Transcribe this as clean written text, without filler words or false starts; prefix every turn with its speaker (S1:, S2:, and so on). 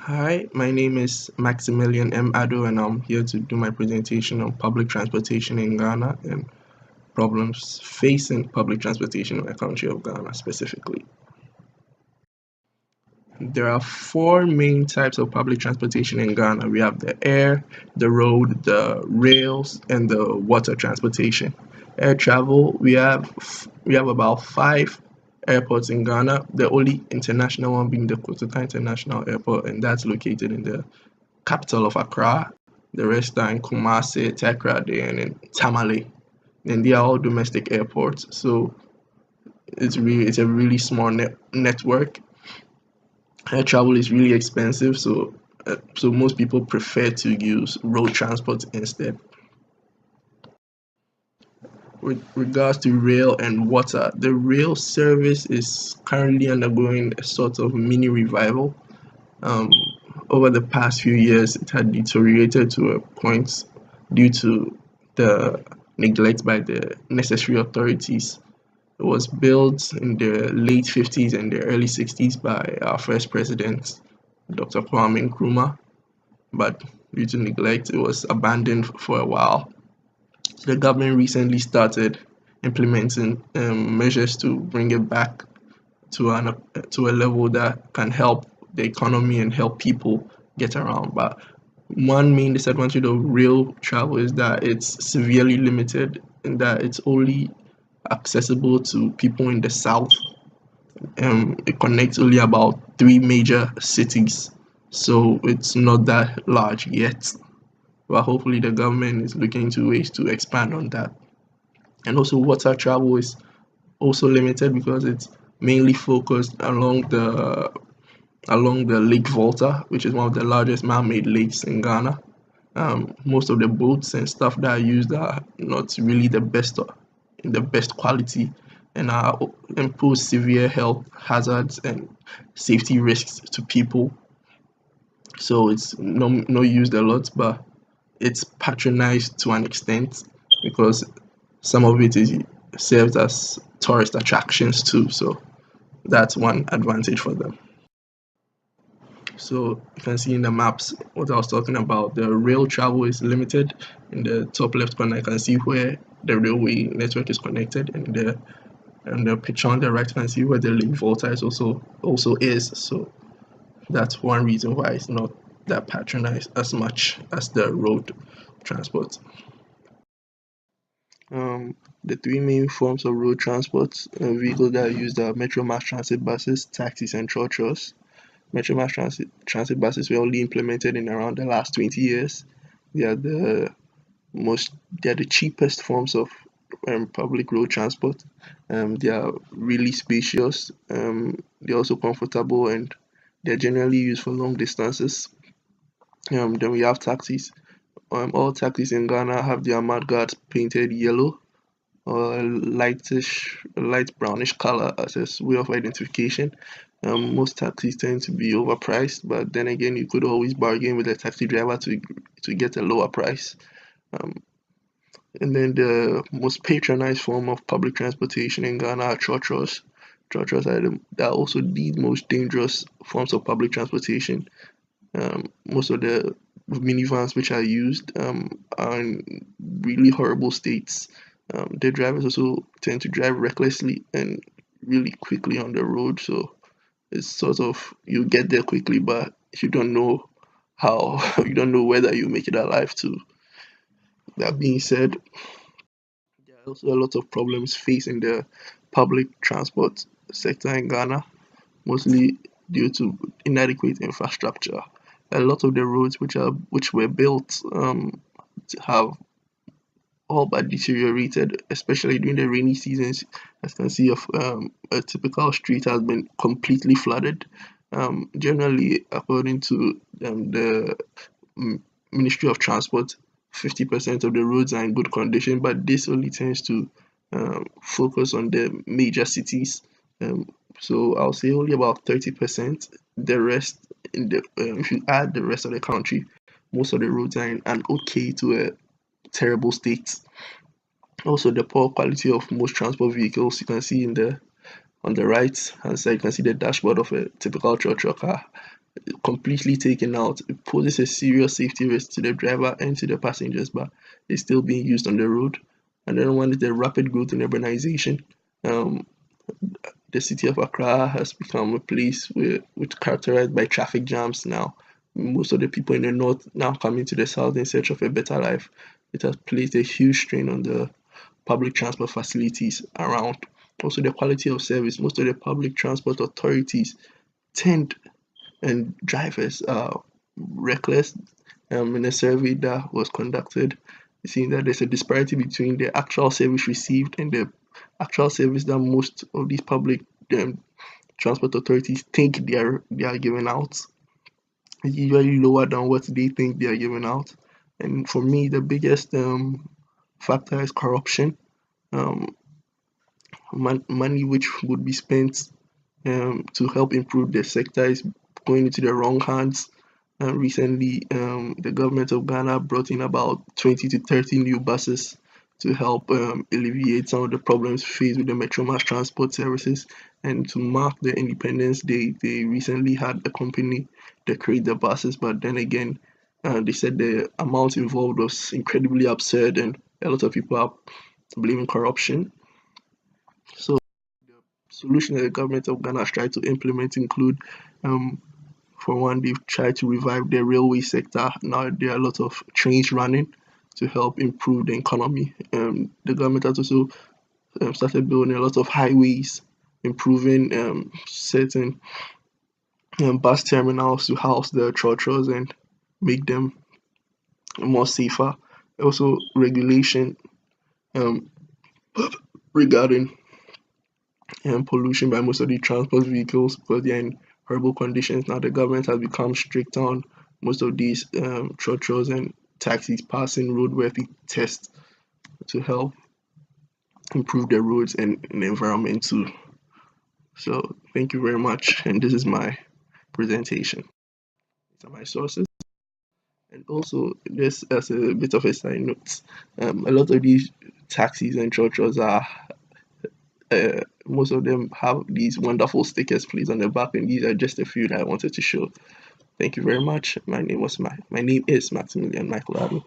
S1: Hi, my name is Maximilian ADDO, and I'm here to do my presentation on public transportation in Ghana and problems facing public transportation in the country of Ghana specifically. There are four main types of public transportation in Ghana. We have the air, the road, the rails, and the water transportation. Air travel, we have about five airports in Ghana. The only international one being the Kotoka International Airport, and that's located in the capital of Accra. The rest are in Kumasi, Takoradi, and in Tamale. And they are all domestic airports. So it's a really small network. Air travel is really expensive, so most people prefer to use road transport instead. With regards to rail and water, the rail service is currently undergoing a sort of mini revival. Um, Over the past few years, it had deteriorated to a point due to the neglect by the necessary authorities. It was built in the late 50s and the early 60s by our first president, Dr. Kwame Nkrumah, but due to neglect, it was abandoned for a while. So the government recently started implementing measures to bring it back to a level that can help the economy and help people get around. But one main disadvantage of rail travel is that it's severely limited in that it's only accessible to people in the south. It connects only about three major cities, so it's not that large yet. But hopefully, the government is looking into ways to expand on that. And also, water travel is also limited because it's mainly focused along the Lake Volta, which is one of the largest man-made lakes in Ghana. Most of the boats and stuff that are used are not really the best quality, and impose severe health hazards and safety risks to people. So it's not used a lot, but it's patronized to an extent because some of it is serves as tourist attractions too. So that's one advantage for them. So you can see in the maps what I was talking about. The rail travel is limited. In the top left corner, you can see where the railway network is connected, and the picture on the right, you can see where the link volta is also is. So that's one reason why it's not that patronized as much as the road transport. The three main forms of road transport vehicles that are used are Metro Mass Transit buses, taxis, and trotros. Metro Mass transit buses were only implemented in around the last 20 years. They are the most they are the cheapest forms of public road transport. They are really spacious. They're also comfortable, and they're generally used for long distances. Then we have taxis. All taxis in Ghana have their mudguards painted yellow or light brownish color as a way of identification. Most taxis tend to be overpriced, but then again, you could always bargain with a taxi driver to get a lower price. Um, and then the most patronized form of public transportation in Ghana are trotros. Trotros are also the most dangerous forms of public transportation. Most of the minivans which are used are in really horrible states. The drivers also tend to drive recklessly and really quickly on the road, so it's sort of you get there quickly, but you don't know how you don't know whether you make it alive too. That being said, there are also a lot of problems facing the public transport sector in Ghana, mostly due to inadequate infrastructure. A lot of the roads which were built have all but deteriorated, especially during the rainy seasons. As you can see, a typical street has been completely flooded. Generally, according to the mm, Ministry of Transport, 50% of the roads are in good condition, but this only tends to focus on the major cities. Um, so I'll say only about 30%. The rest, if you add the rest of the country, most of the roads are in an okay to a terrible state. Also, the poor quality of most transport vehicles you can see in the on the right hand side, you can see the dashboard of a typical truck car. completely taken out. It poses a serious safety risk to the driver and to the passengers, but it's still being used on the road. Another one is the rapid growth in urbanization. Um, the city of Accra has become a place with characterized by traffic jams now. Most of the people in the north now coming to the south in search of a better life. It has placed a huge strain on the public transport facilities around. Also, the quality of service. Most of the public transport authorities tend and drivers are reckless. In a survey that was conducted, it seems that there's a disparity between the actual service received and the actual service that most of these public um, transport authorities think they are giving out. It's usually lower than what they think they are giving out. And for me, the biggest factor is corruption. Um, Money which would be spent to help improve the sector is going into the wrong hands. Recently, the government of Ghana brought in about 20 to 30 new buses to help alleviate some of the problems faced with the Metro Mass transport services. And to mark the Independence Day, they recently had a company decorate the buses, but then again, they said the amount involved was incredibly absurd, and a lot of people are blaming corruption. So solution that the government of Ghana has tried to implement include, um, for one, they've tried to revive the railway sector. Now there are a lot of trains running to help improve the economy. The government has also started building a lot of highways, improving certain bus terminals to house the trotros and make them more safer. Also, regulation um, regarding pollution by most of the transport vehicles because they're in horrible conditions. Now the government has become strict on most of these trotros and taxis passing roadworthy tests to help improve the roads and the environment too. So thank you very much, and this is my presentation. These are my sources. And also, just as a bit of a side note, a lot of these taxis and trotros are most of them have these wonderful stickers placed on the back, and these are just a few that I wanted to show. Thank you very much. My name is Maximilian Michael Addo.